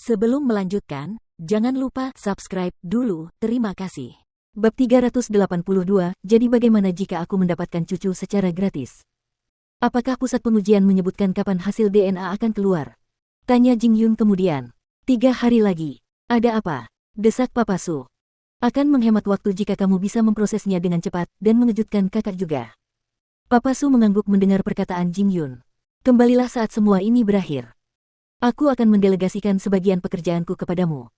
Sebelum melanjutkan, jangan lupa subscribe dulu, terima kasih. Bab 382, jadi bagaimana jika aku mendapatkan cucu secara gratis? Apakah pusat pengujian menyebutkan kapan hasil DNA akan keluar? Tanya Jing Yun kemudian. 3 hari lagi. Ada apa? Desak Papa Su. Akan menghemat waktu jika kamu bisa memprosesnya dengan cepat dan mengejutkan kakak juga. Papa Su mengangguk mendengar perkataan Jing Yun. Kembalilah saat semua ini berakhir. Aku akan mendelegasikan sebagian pekerjaanku kepadamu.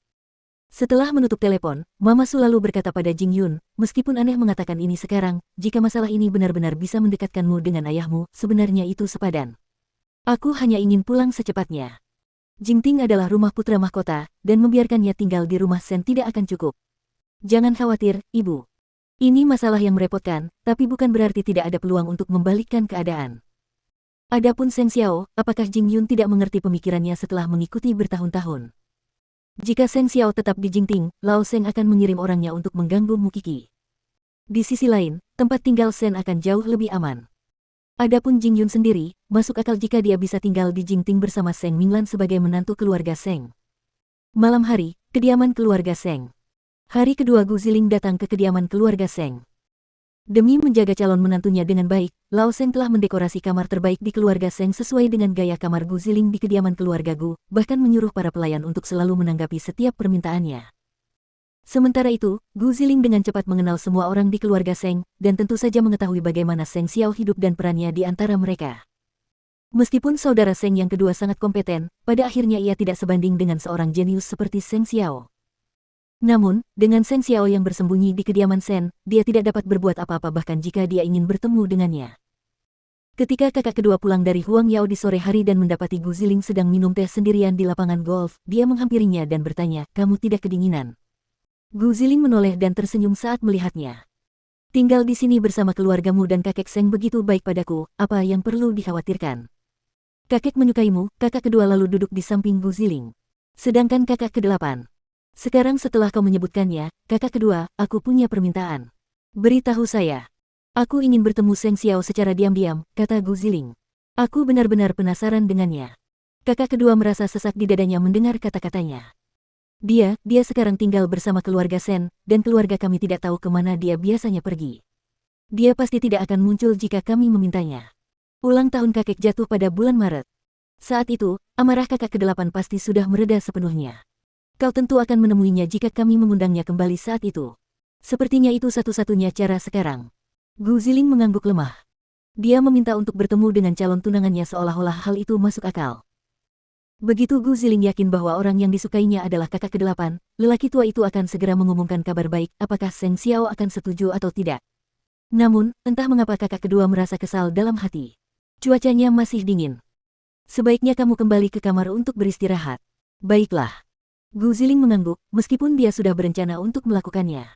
Setelah menutup telepon, Mama Su lalu berkata pada Jing Yun, meskipun aneh mengatakan ini sekarang, jika masalah ini benar-benar bisa mendekatkanmu dengan ayahmu, sebenarnya itu sepadan. Aku hanya ingin pulang secepatnya. Jingting adalah rumah putra mahkota, dan membiarkannya tinggal di rumah Sen tidak akan cukup. Jangan khawatir, Ibu. Ini masalah yang merepotkan, tapi bukan berarti tidak ada peluang untuk membalikkan keadaan. Adapun Seng Xiao, apakah Jing Yun tidak mengerti pemikirannya setelah mengikuti bertahun-tahun? Jika Seng Xiao tetap di Jingting, Lao Seng akan mengirim orangnya untuk mengganggu Mukiki. Di sisi lain, tempat tinggal Sen akan jauh lebih aman. Adapun Jing Yun sendiri, masuk akal jika dia bisa tinggal di Jingting bersama Seng Minglan sebagai menantu keluarga Seng. Malam hari, kediaman keluarga Seng. Hari kedua Gu Ziling datang ke kediaman keluarga Seng. Demi menjaga calon menantunya dengan baik, Lao Seng telah mendekorasi kamar terbaik di keluarga Seng sesuai dengan gaya kamar Gu Ziling di kediaman keluarga Gu, bahkan menyuruh para pelayan untuk selalu menanggapi setiap permintaannya. Sementara itu, Gu Ziling dengan cepat mengenal semua orang di keluarga Seng, dan tentu saja mengetahui bagaimana Seng Xiao hidup dan perannya di antara mereka. Meskipun saudara Seng yang kedua sangat kompeten, pada akhirnya ia tidak sebanding dengan seorang jenius seperti Seng Xiao. Namun, dengan Seng Xiao yang bersembunyi di kediaman Sen, dia tidak dapat berbuat apa-apa bahkan jika dia ingin bertemu dengannya. Ketika kakak kedua pulang dari Huang Yao di sore hari dan mendapati Gu Ziling sedang minum teh sendirian di lapangan golf, dia menghampirinya dan bertanya, "Kamu tidak kedinginan?" Gu Ziling menoleh dan tersenyum saat melihatnya. "Tinggal di sini bersama keluargamu dan kakek Seng begitu baik padaku, apa yang perlu dikhawatirkan? Kakek menyukaimu." Kakak kedua lalu duduk di samping Gu Ziling. Sedangkan kakak kedelapan. "Sekarang setelah kau menyebutkannya, kakak kedua, aku punya permintaan. Beritahu saya. Aku ingin bertemu Seng Xiao secara diam-diam," kata Gu Ziling. "Aku benar-benar penasaran dengannya." Kakak kedua merasa sesak di dadanya mendengar kata-katanya. Dia sekarang tinggal bersama keluarga Sen, dan keluarga kami tidak tahu kemana dia biasanya pergi. Dia pasti tidak akan muncul jika kami memintanya. Ulang tahun kakek jatuh pada bulan Maret. Saat itu, amarah kakak kedelapan pasti sudah mereda sepenuhnya. Kau tentu akan menemuinya jika kami mengundangnya kembali saat itu. Sepertinya itu satu-satunya cara sekarang. Gu Ziling mengangguk lemah. Dia meminta untuk bertemu dengan calon tunangannya seolah-olah hal itu masuk akal. Begitu Gu Ziling yakin bahwa orang yang disukainya adalah kakak kedelapan, lelaki tua itu akan segera mengumumkan kabar baik apakah Seng Xiao akan setuju atau tidak. Namun, entah mengapa kakak kedua merasa kesal dalam hati. Cuacanya masih dingin. Sebaiknya kamu kembali ke kamar untuk beristirahat. Baiklah. Gu Ziling mengangguk, meskipun dia sudah berencana untuk melakukannya.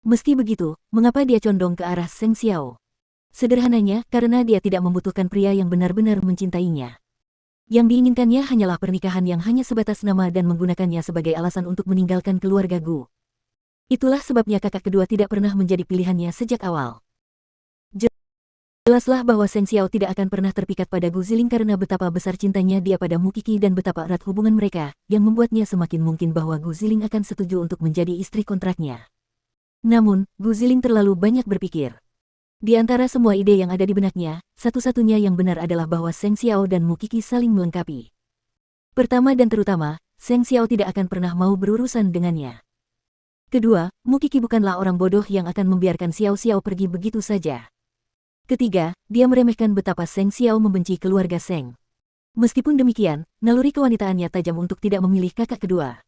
Meski begitu, mengapa dia condong ke arah Seng Xiao? Sederhananya, karena dia tidak membutuhkan pria yang benar-benar mencintainya. Yang diinginkannya hanyalah pernikahan yang hanya sebatas nama dan menggunakannya sebagai alasan untuk meninggalkan keluarga Gu. Itulah sebabnya kakak kedua tidak pernah menjadi pilihannya sejak awal. Jelaslah bahwa Seng Xiao tidak akan pernah terpikat pada Gu Ziling karena betapa besar cintanya dia pada Mukiki dan betapa erat hubungan mereka, yang membuatnya semakin mungkin bahwa Gu Ziling akan setuju untuk menjadi istri kontraknya. Namun, Gu Ziling terlalu banyak berpikir. Di antara semua ide yang ada di benaknya, satu-satunya yang benar adalah bahwa Seng Xiao dan Mukiki saling melengkapi. Pertama dan terutama, Seng Xiao tidak akan pernah mau berurusan dengannya. Kedua, Mukiki bukanlah orang bodoh yang akan membiarkan Xiao Xiao pergi begitu saja. Ketiga, dia meremehkan betapa Seng Xiao membenci keluarga Seng. Meskipun demikian, naluri kewanitaannya tajam untuk tidak memilih kakak kedua.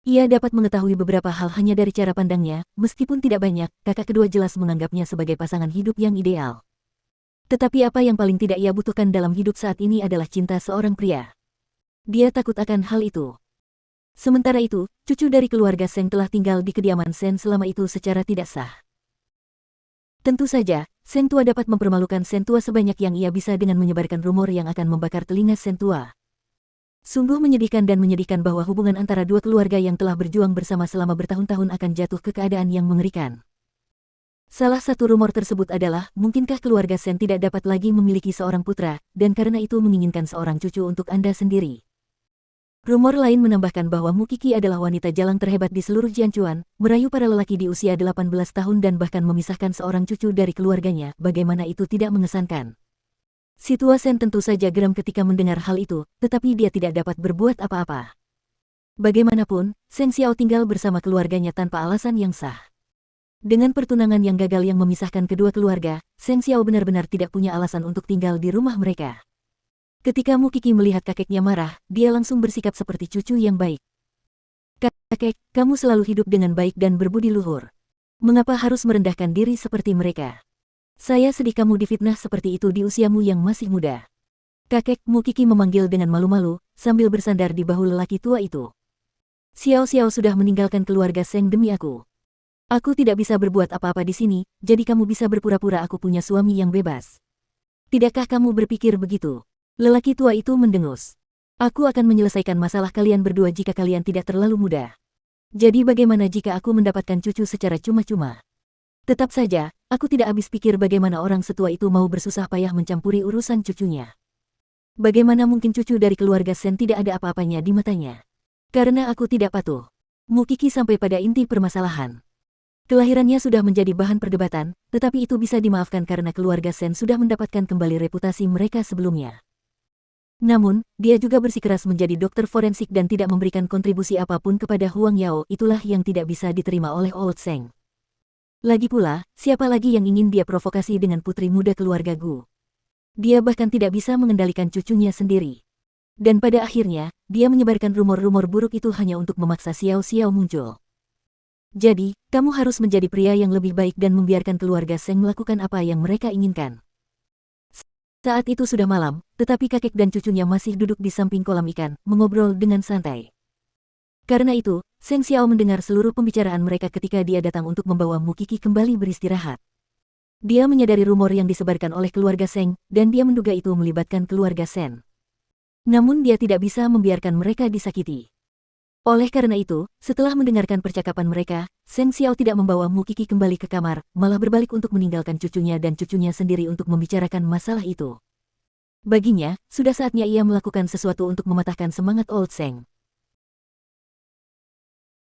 Ia dapat mengetahui beberapa hal hanya dari cara pandangnya, meskipun tidak banyak, kakak kedua jelas menganggapnya sebagai pasangan hidup yang ideal. Tetapi apa yang paling tidak ia butuhkan dalam hidup saat ini adalah cinta seorang pria. Dia takut akan hal itu. Sementara itu, cucu dari keluarga Seng telah tinggal di kediaman Sen selama itu secara tidak sah. Tentu saja, Seng Tua dapat mempermalukan Sen Tua sebanyak yang ia bisa dengan menyebarkan rumor yang akan membakar telinga Sen Tua. Sungguh menyedihkan dan menyedihkan bahwa hubungan antara dua keluarga yang telah berjuang bersama selama bertahun-tahun akan jatuh ke keadaan yang mengerikan. Salah satu rumor tersebut adalah, mungkinkah keluarga Sen tidak dapat lagi memiliki seorang putra, dan karena itu menginginkan seorang cucu untuk Anda sendiri. Rumor lain menambahkan bahwa Mu Qixi adalah wanita jalang terhebat di seluruh Jianchuan, merayu para lelaki di usia 18 tahun dan bahkan memisahkan seorang cucu dari keluarganya. Bagaimana itu tidak mengesankan? Situa Shen tentu saja geram ketika mendengar hal itu, tetapi dia tidak dapat berbuat apa-apa. Bagaimanapun, Shen Xiao tinggal bersama keluarganya tanpa alasan yang sah. Dengan pertunangan yang gagal yang memisahkan kedua keluarga, Shen Xiao benar-benar tidak punya alasan untuk tinggal di rumah mereka. Ketika Mu Qixi melihat kakeknya marah, dia langsung bersikap seperti cucu yang baik. Kakek, kamu selalu hidup dengan baik dan berbudi luhur. Mengapa harus merendahkan diri seperti mereka? Saya sedih kamu difitnah seperti itu di usiamu yang masih muda. Kakek, Mu Qixi memanggil dengan malu-malu, sambil bersandar di bahu lelaki tua itu. Xiao Xiao sudah meninggalkan keluarga Seng demi aku. Aku tidak bisa berbuat apa-apa di sini, jadi kamu bisa berpura-pura aku punya suami yang bebas. Tidakkah kamu berpikir begitu? Lelaki tua itu mendengus. Aku akan menyelesaikan masalah kalian berdua jika kalian tidak terlalu muda. Jadi bagaimana jika aku mendapatkan cucu secara cuma-cuma? Tetap saja, aku tidak habis pikir bagaimana orang setua itu mau bersusah payah mencampuri urusan cucunya. Bagaimana mungkin cucu dari keluarga Shen tidak ada apa-apanya di matanya? Karena aku tidak patuh. Mu Qixi sampai pada inti permasalahan. Kelahirannya sudah menjadi bahan perdebatan, tetapi itu bisa dimaafkan karena keluarga Shen sudah mendapatkan kembali reputasi mereka sebelumnya. Namun, dia juga bersikeras menjadi dokter forensik dan tidak memberikan kontribusi apapun kepada Huang Yao, itulah yang tidak bisa diterima oleh Old Seng. Lagi pula, siapa lagi yang ingin dia provokasi dengan putri muda keluarga Gu? Dia bahkan tidak bisa mengendalikan cucunya sendiri. Dan pada akhirnya, dia menyebarkan rumor-rumor buruk itu hanya untuk memaksa Xiao Xiao muncul. Jadi, kamu harus menjadi pria yang lebih baik dan membiarkan keluarga Seng melakukan apa yang mereka inginkan. Saat itu sudah malam, tetapi kakek dan cucunya masih duduk di samping kolam ikan, mengobrol dengan santai. Karena itu, Seng Xiao mendengar seluruh pembicaraan mereka ketika dia datang untuk membawa Mu Qixi kembali beristirahat. Dia menyadari rumor yang disebarkan oleh keluarga Seng, dan dia menduga itu melibatkan keluarga Shen. Namun dia tidak bisa membiarkan mereka disakiti. Oleh karena itu, setelah mendengarkan percakapan mereka, Seng Xiao tidak membawa Mu Qixi kembali ke kamar, malah berbalik untuk meninggalkan cucunya dan cucunya sendiri untuk membicarakan masalah itu. Baginya, sudah saatnya ia melakukan sesuatu untuk mematahkan semangat Old Seng.